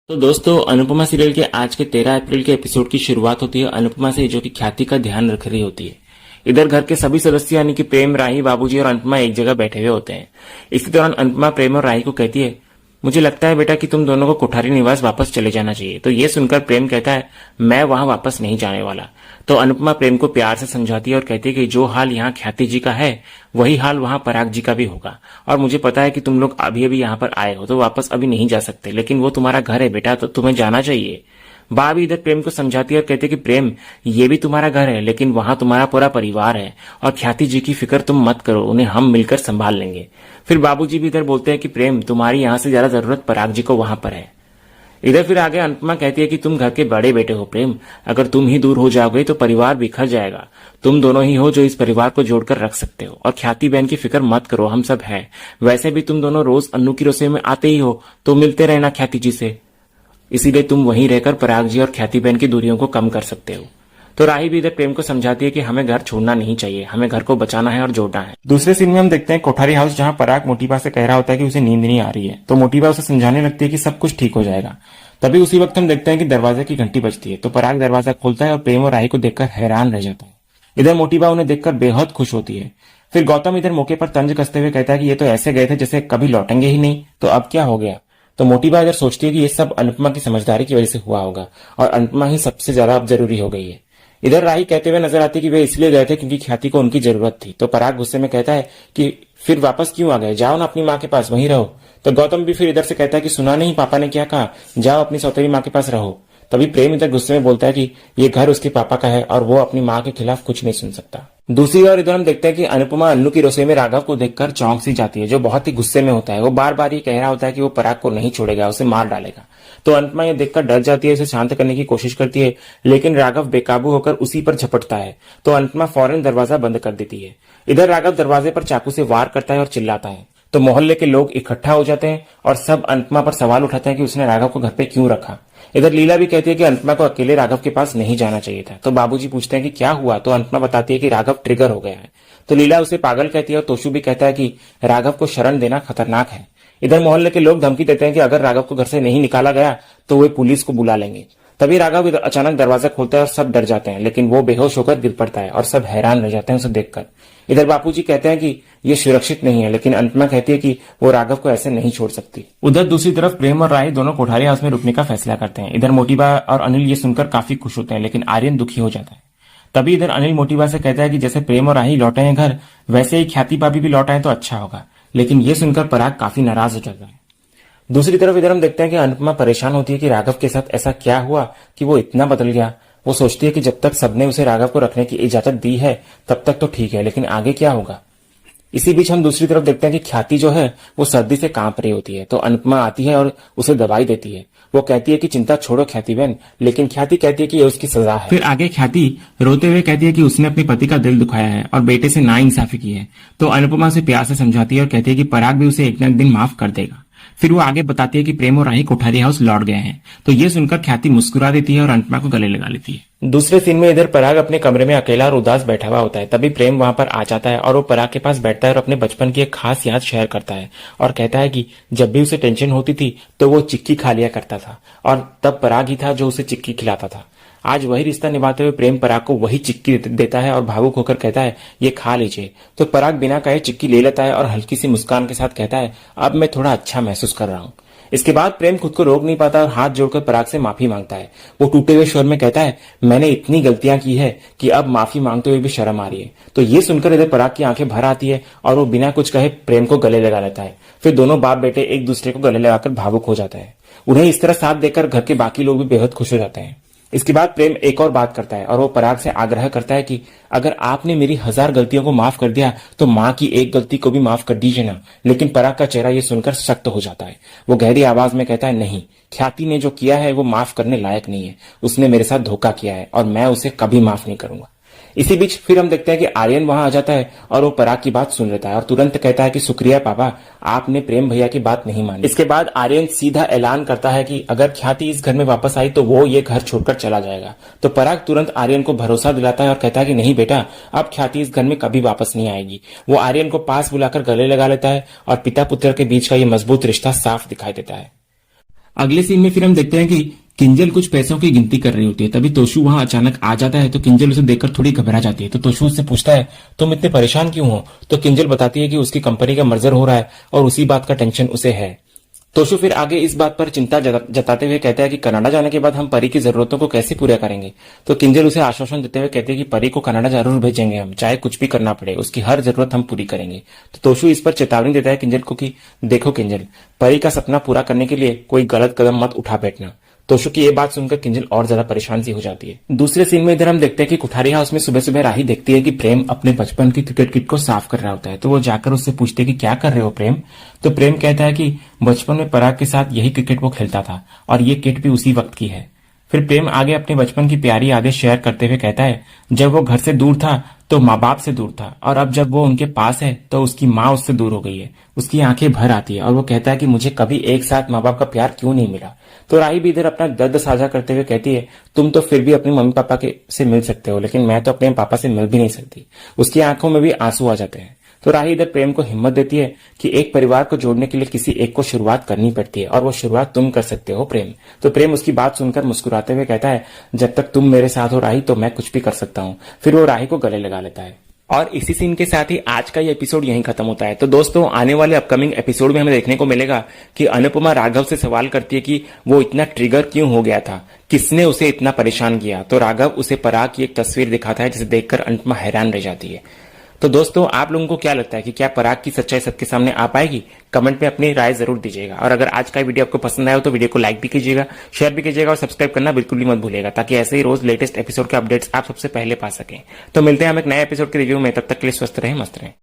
तो दोस्तों, अनुपमा सीरियल के आज के 13 अप्रैल के एपिसोड की शुरुआत होती है अनुपमा से, जो कि ख्याति का ध्यान रख रही होती है। इधर घर के सभी सदस्य यानी कि प्रेम, राही, बाबूजी और अनुपमा एक जगह बैठे हुए होते हैं। इसी दौरान अनुपमा प्रेम और राही को कहती है, मुझे लगता है बेटा कि तुम दोनों को कोठारी निवास वापस चले जाना चाहिए। तो ये सुनकर प्रेम कहता है, मैं वहां वापस नहीं जाने वाला। तो अनुपमा प्रेम को प्यार से समझाती है और कहती है कि जो हाल यहाँ ख्याति जी का है वही हाल वहां पराग जी का भी होगा। और मुझे पता है कि तुम लोग अभी अभी यहाँ पर आए हो तो वापस अभी नहीं जा सकते, लेकिन वो तुम्हारा घर है बेटा, तो तुम्हें जाना चाहिए। बा भी इधर प्रेम को समझाती है और कहती है कि प्रेम, ये भी तुम्हारा घर है, लेकिन वहां तुम्हारा पूरा परिवार है और ख्याति जी की फिक्र तुम मत करो, उन्हें हम मिलकर संभाल लेंगे। फिर बाबूजी भी इधर बोलते हैं कि प्रेम, तुम्हारी यहाँ से ज्यादा जरूरत पराग जी को वहां पर है। इधर फिर आगे अनुपमा कहती है कि तुम घर के बड़े बेटे हो प्रेम, अगर तुम ही दूर हो जाओगे तो परिवार बिखर जाएगा। तुम दोनों ही हो जो इस परिवार को जोड़कर रख सकते हो, और ख्याति बहन की फिक्र मत करो, हम सब हैं। वैसे भी तुम दोनों रोज अन्नू की रसोई में आते ही हो, तो मिलते रहना ख्याति जी से, इसीलिए तुम वहीं रहकर पराग जी और ख्याति बहन की दूरियों को कम कर सकते हो। तो राही भी इधर प्रेम को समझाती है कि हमें घर छोड़ना नहीं चाहिए, हमें घर को बचाना है और जोड़ना है। दूसरे सीन में हम देखते हैं कोठारी हाउस, जहां पराग मोटीबा से कह रहा होता है कि उसे नींद नहीं आ रही है। तो मोटीबा उसे समझाने लगती है कि सब कुछ ठीक हो जाएगा। तभी उसी वक्त हम देखते हैं कि दरवाजे की घंटी बजती है। तो पराग दरवाजा खोलता है और प्रेम और राही को देखकर हैरान रह जाता है। इधर मोटीबा उन्हें देखकर बेहद खुश होती है। फिर गौतम इधर मौके पर तंज कसते हुए कहता है कि ये तो ऐसे गए थे जैसे कभी लौटेंगे ही नहीं, तो अब क्या हो गया। तो मोटीबा इधर सोचती है कि ये सब अनुपमा की समझदारी की वजह से हुआ होगा और अनुपमा ही सबसे ज्यादा अब जरूरी हो गई है। इधर राही कहते हुए नजर आती है कि वे इसलिए गए थे क्योंकि ख्याति को उनकी जरूरत थी। तो पराग गुस्से में कहता है कि फिर वापस क्यों आ गए, जाओ ना अपनी माँ के पास, वहीं रहो। तो गौतम भी फिर इधर से कहता है कि सुना नहीं पापा ने क्या कहा, जाओ अपनी सौतेली माँ के पास रहो। तभी प्रेम इधर गुस्से में बोलता है कि ये घर उसके पापा का है और वो अपनी माँ के खिलाफ कुछ नहीं सुन सकता। दूसरी ओर इधर हम देखते हैं कि अनुपमा अन्नू की रसोई में राघव को देखकर चौंक सी जाती है, जो बहुत ही गुस्से में होता है। वो बार बार ये कह रहा होता है कि वो पराग को नहीं छोड़ेगा, उसे मार डालेगा। तो अनुपमा ये देखकर डर जाती है, उसे शांत करने की कोशिश करती है, लेकिन राघव बेकाबू होकर उसी पर झपटता है। तो अनुपमा फौरन दरवाजा बंद कर देती है। इधर राघव दरवाजे पर चाकू से वार करता है और चिल्लाता है। तो मोहल्ले के लोग इकट्ठा हो जाते हैं और सब अनुपमा पर सवाल उठाते हैं कि उसने राघव को घर पे क्यों रखा। इधर लीला भी कहती है कि अनुपमा को अकेले राघव के पास नहीं जाना चाहिए था। तो बाबूजी पूछते हैं कि क्या हुआ। तो अनुपमा बताती है कि राघव ट्रिगर हो गया है। तो लीला उसे पागल कहती है और तोशु भी कहता है कि राघव को शरण देना खतरनाक है। इधर मोहल्ले के लोग धमकी देते हैं कि अगर राघव को घर से नहीं निकाला गया तो वे पुलिस को बुला लेंगे। तभी राघव इधर अचानक दरवाजा खोलता है और सब डर जाते हैं, लेकिन वो बेहोश होकर गिर पड़ता है और सब हैरान रह जाते हैं उसे देखकर। इधर बापूजी कहते हैं कि ये सुरक्षित नहीं है, लेकिन अनुपमा कहती है कि वो राघव को ऐसे नहीं छोड़ सकती। उधर दूसरी तरफ प्रेम और राही दोनों कोठारी हाउस में रुकने का फैसला करते हैं। इधर मोटीबा और अनिल ये सुनकर काफी खुश होते हैं, लेकिन आर्यन दुखी हो जाता है। तभी इधर अनिल मोटीबा से कहता है कि जैसे प्रेम और राही लौटे हैं घर, वैसे ही ख्याति भाभी भी लौट आए तो अच्छा होगा। लेकिन ये सुनकर पराग काफी नाराज हो जाता है। दूसरी तरफ इधर हम देखते हैं कि अनुपमा परेशान होती है कि राघव के साथ ऐसा क्या हुआ कि वो इतना बदल गया। वो सोचती है कि जब तक सबने उसे राघव को रखने की इजाजत दी है तब तक तो ठीक है, लेकिन आगे क्या होगा। इसी बीच हम दूसरी तरफ देखते हैं कि ख्याति जो है वो सर्दी से कांप रही होती है। तो अनुपमा आती है और उसे दवाई देती है। वो कहती है कि चिंता छोड़ो ख्याति बहन, लेकिन ख्याति कहती है कि ये उसकी सजा है। फिर आगे ख्याति रोते हुए कहती है कि उसने अपने पति का दिल दुखाया है और बेटे से नाइंसाफी की है। तो अनुपमा उसे प्यार से समझाती है और कहती है कि पराग भी उसे एक न एक दिन माफ कर देगा। फिर वो आगे बताती है कि प्रेम और राही कोठारी हाउस लौट गए हैं। तो ये सुनकर ख्याति मुस्कुरा देती है और अनुपमा को गले लगा लेती है। दूसरे सीन में इधर पराग अपने कमरे में अकेला और उदास बैठा हुआ होता है। तभी प्रेम वहां पर आ जाता है और वो पराग के पास बैठता है और अपने बचपन की एक खास याद शेयर करता है और कहता है कि जब भी उसे टेंशन होती थी तो वो चिक्की खा लिया करता था और तब पराग ही था जो उसे चिक्की खिलाता था। आज वही रिश्ता निभाते हुए प्रेम पराग को वही चिक्की देता है और भावुक होकर कहता है, ये खा लीजिए। तो पराग बिना कहे चिक्की ले लेता है और हल्की सी मुस्कान के साथ कहता है, अब मैं थोड़ा अच्छा महसूस कर रहा हूँ। इसके बाद प्रेम खुद को रोक नहीं पाता और हाथ जोड़कर पराग से माफी मांगता है। वो टूटे हुए स्वर में कहता है, मैंने इतनी गलतियां की है कि अब माफी मांगते हुए भी शर्म आ रही है। तो ये सुनकर इधर पराग की आंखें भर आती है और वो बिना कुछ कहे प्रेम को गले लगा लेता है। फिर दोनों बाप बेटे एक दूसरे को गले लगाकर भावुक हो जाता है। उन्हें इस तरह साथ देकर घर के बाकी लोग भी बेहद खुश हो जाते हैं। इसके बाद प्रेम एक और बात करता है और वो पराग से आग्रह करता है कि अगर आपने मेरी 1000 गलतियों को माफ कर दिया तो माँ की एक गलती को भी माफ कर दीजिए ना। लेकिन पराग का चेहरा ये सुनकर सख्त हो जाता है। वो गहरी आवाज में कहता है, नहीं, ख्याति ने जो किया है वो माफ करने लायक नहीं है। उसने मेरे साथ धोखा किया है और मैं उसे कभी माफ नहीं करूंगा। इसी बीच फिर हम देखते हैं कि आर्यन वहां आ जाता है और वो पराग की बात सुन लेता है और तुरंत कहता है कि शुक्रिया पापा, आपने प्रेम भैया की बात नहीं मानी। इसके बाद आर्यन सीधा ऐलान करता है कि अगर ख्याति इस घर में वापस आई तो वो ये घर छोड़कर चला जाएगा। तो पराग तुरंत आर्यन को भरोसा दिलाता है और कहता है कि नहीं बेटा, अब ख्याति इस घर में कभी वापस नहीं आएगी। वो आर्यन को पास बुलाकर गले लगा लेता है और पिता पुत्र के बीच का ये मजबूत रिश्ता साफ दिखाई देता है। अगले सीन में फिर हम देखते हैं कि किंजल कुछ पैसों की गिनती कर रही होती है। तभी तोशु वहां अचानक आ जाता है तो किंजल उसे देखकर थोड़ी घबरा जाती है। तो तोशु उससे पूछता है तुम इतने परेशान क्यों हो। तो किंजल बताती है कि उसकी कंपनी का मर्जर हो रहा है और उसी बात का टेंशन उसे है। तोशु फिर आगे इस बात पर चिंता जताते हुए कहता है कि कनाडा जाने के बाद हम परी की जरूरतों को कैसे पूरा करेंगे। तो किंजल उसे आश्वासन देते हुए कहते हैं कि परी को कनाडा जरूर भेजेंगे हम, चाहे कुछ भी करना पड़े, उसकी हर जरूरत हम पूरी करेंगे। तो तोशु इस पर चेतावनी देता है किंजल को कि देखो किंजल, परी का सपना पूरा करने के लिए कोई गलत कदम मत उठा बैठना। तोशु की ये बात सुनकर किंजल और ज्यादा परेशान सी हो जाती है। दूसरे सीन में इधर हम देखते हैं कि कुठारी हाउस में सुबह सुबह राही देखती है कि प्रेम अपने बचपन की क्रिकेट किट को साफ कर रहा होता है। तो वो जाकर उससे पूछते हैं कि क्या कर रहे हो प्रेम। तो प्रेम कहता है कि बचपन में पराग के साथ यही क्रिकेट वो खेलता था और ये किट भी उसी वक्त की है। फिर प्रेम आगे अपने बचपन की प्यारी यादें शेयर करते हुए कहता है जब वो घर से दूर था तो माँ बाप से दूर था और अब जब वो उनके पास है तो उसकी माँ उससे दूर हो गई है। उसकी आंखें भर आती है और वो कहता है कि मुझे कभी एक साथ माँ बाप का प्यार क्यों नहीं मिला। तो राही भी इधर अपना दर्द साझा करते हुए कहती है तुम तो फिर भी अपनी मम्मी पापा के से मिल सकते हो, लेकिन मैं तो अपने पापा से मिल भी नहीं सकती। उसकी आंखों में भी आंसू आ जाते हैं। तो राही इधर प्रेम को हिम्मत देती है कि एक परिवार को जोड़ने के लिए किसी एक को शुरुआत करनी पड़ती है और वो शुरुआत तुम कर सकते हो प्रेम। तो प्रेम उसकी बात सुनकर मुस्कुराते हुए कहता है जब तक तुम मेरे साथ हो राही तो मैं कुछ भी कर सकता हूँ। फिर वो राही को गले लगा लेता है और इसी सीन के साथ ही आज का ये एपिसोड यहीं खत्म होता है। तो दोस्तों आने वाले अपकमिंग एपिसोड में हमें देखने को मिलेगा कि अनुपमा राघव से सवाल करती है कि वो इतना ट्रिगर क्यों हो गया था, किसने उसे इतना परेशान किया। तो राघव उसे पराग की एक तस्वीर दिखाता है जिसे देखकर अनुपमा हैरान रह जाती है। तो दोस्तों आप लोगों को क्या लगता है कि क्या पराग की सच्चाई सबके सामने आ पाएगी? कमेंट में अपनी राय जरूर दीजिएगा और अगर आज का वीडियो आपको पसंद आया हो तो वीडियो को लाइक भी कीजिएगा, शेयर भी कीजिएगा और सब्सक्राइब करना बिल्कुल भी मत भूलिएगा ताकि ऐसे ही रोज लेटेस्ट एपिसोड के अपडेट्स आप सबसे पहले पा सकें। तो मिलते हैं हम एक नए एपिसोड के रिव्यू में, तब तक के लिए स्वस्थ रहें, मस्त रहें।